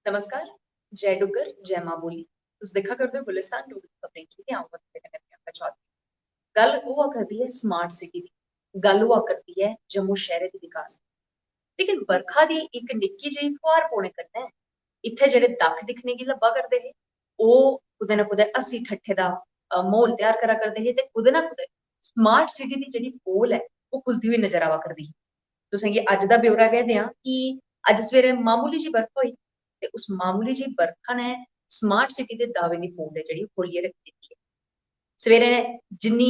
नमस्कार, जय डुग्गर, जय मां बोली। तुस दिक्खा करदे हो गुलिस्तान डोगरी खबरें गी ते अ'ऊं वंदना कन्नै प्रियंका चौधरी। गल्ल होआ करदी है स्मार्ट सिटी दी, गल्ल होआ करदी है जम्मू शैह्रे दे विकास दी। लेकिन बरखा दी इक निक्की जेही फुहार पौने कन्नै इत्थै जेह्ड़े दक्ख दिक्खने गी लब्भा करदे हे, ओह् कुदै ना कुदै हस्सी ठट्ठे दा म्हौल त्यार करा करदे हे ते कुदै ना कुदै स्मार्ट सिटी दी जेह्ड़ी पोल ऐ, ओह् खुलदी हुई नजर आवा करदी ही। तुसें गी अज्ज दा ब्यौरा गै देआं कि अज्ज सवेरे मामूली जी बरखा होई ते उस मामूली जी बरखा ने स्मार्ट सिटी दे दावे दी पोल ऐ जेह्ड़ी खोलियै रक्खी दित्ती ऐ। सवेरे जिन्नी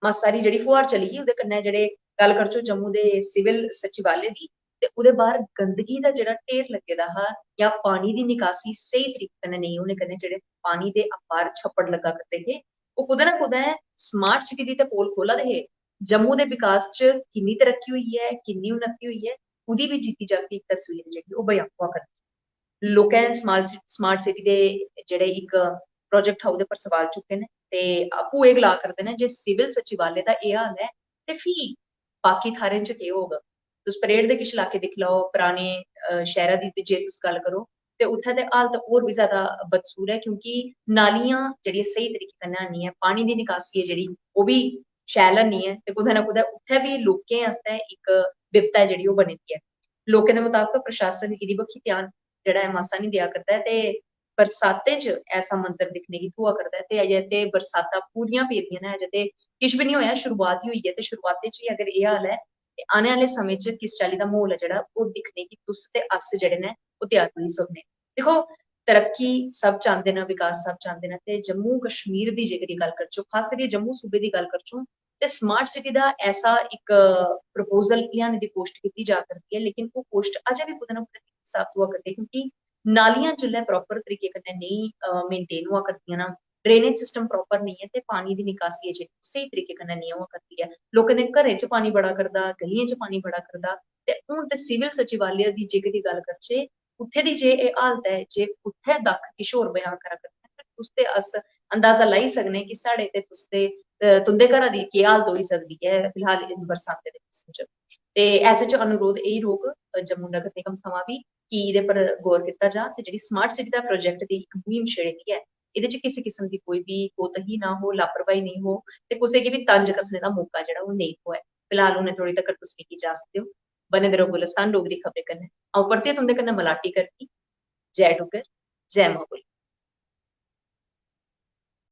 मासा हारी जेह्ड़ी फुहार चली ही ओह्दे कन्नै जेह्ड़े गल्ल करचै जम्मू दे सिविल सचिवालय दी ते ओह्दे बाह्र गंदगी दा जेह्ड़ा ढेर लग्गे दा हा जां पानी दी निकासी स्हेई तरीके कन्नै नेईं होने कन्नै जेह्ड़े पानी दे अपार छप्पड़ लग्गा करदे हे, ओह् कुदै ना कुदै स्मार्ट सिटी दी ते पोल खोला दे हे। जम्मू दे विकास च किन्नी तरक्की हुई ऐ, किन्नी उन्नति हुई ऐ, ओह्दी बी जीती जागदी इक तस्वीर जेह्ड़ी ओह् बयान होआ करदी। लोकें स्मार्ट सिटी दे जेह्ड़े इक प्रोजेक्ट हा ओह्दे पर सवाल चुक्के न ते आपूं एह् गला करदे न जे सिविल सचिवालय दा एह् हाल ऐ ते फ्ही बाकी थाह्रें च केह् होग? तुस परेड दे किश इलाके दिक्खी लैओ, पराने शैह्रा दी ते जे तुस गल्ल करो ते उत्थै ते हालत होर बी ज्यादा बदसूर ऐ क्योंकि नालियां जेह्ड़ियां स्हेई तरीके कन्नै हैनी ऐ, पानी दी निकासी ऐ जेह्ड़ी ओह् बी शैल हैनी ऐ ते कुदै ना कुदै उत्थै बी लोकें आस्तै इक बिपता ऐ जेह्ड़ी ओह् बनी दी ऐ। लोकें दे मताबक प्रशासन एह्दी बक्खी ध्यान जेह्ड़ा ऐ मासा निं देआ करदा ऐ ते बरसातें च ऐसा मंजर दिक्खने गी थ्होआ करदा ऐ ते अजें ते बरसातां पूरियां पेदियां न, अजें ते किश बी निं होएआ, शुरुआत ही होई ऐ ते शुरुआतें च ही अगर एह् हाल ऐ ते आने आह्ले समें च किस चाल्ली दा म्हौल ऐ जेह्ड़ा ओह् दिक्खने गी तुस ते अस जेह्ड़े न ओह् त्यार होई सकने। दिक्खो तरक्की सब चांह्दे न, विकास सब चांह्दे न ते जम्मू कश्मीर दी जेकर गल्ल करचै, खास करियै जम्मू सूबे दी गल्ल करचै ते स्मार्ट सिटी दा ऐसा इक प्रपोजल लेआने दी कोश्ट कीती जा करदी ऐ, लेकिन ओह् कोश्ट अजें बी कुदै ना कुदै साबत होआ करदी ऐ क्योंकि नालियां जेल्लै प्रापर तरीके कन्नै नेईं मेंटेन होआ करदियां न, ड्रेनेज सिस्टम प्रापर नेईं ऐ ते पानी दी निकासी ऐ जेह्ड़ी स्हेई तरीके कन्नै नेईं होआ करदी ऐ। लोकें दे घरें च पानी बड़ा करदा, गलियें च पानी बड़ा करदा ते हून ते सिविल सचिवालय दी जेकर दी गल्ल करचै, उत्थै दी जे एह् हालत ऐ, जे उत्थै दक्ख किश होर बयान करा करदे न, तुस ते अस अंदाजा लाई सकने कि साढ़े ते तुस ते तुंदे घरा दी केह् हालत होई सकदी ऐ फिलहाल इन बरसातें दे मौसम च। ते ऐसे च अनुरोध एही रौह्ग जम्मू नगर निगम थमां बी कि एह्दे पर गौर कीता जा ते जेह्ड़ी स्मार्ट सिटी दा प्रोजेक्ट दी इक मुहिम छेड़ी दी ऐ, एह्दे च किसे किस्म दी कोई बी कोताही ना हो, लापरवाही नेईं हो ते कुसै गी बी तंज कसने दा मौका जेह्ड़ा ओह् नेईं थ्होऐ। फिलहाल हुनै थोड़ी तक्कर तुस मिगी इजाजत देओ। बने दे रवो गुलिस्तान डोगरी खबरें कन्नै। अ'ऊं परतियै तुंदे कन्नै मलाटी करगी। जय डुग्गर, जय मां बोली।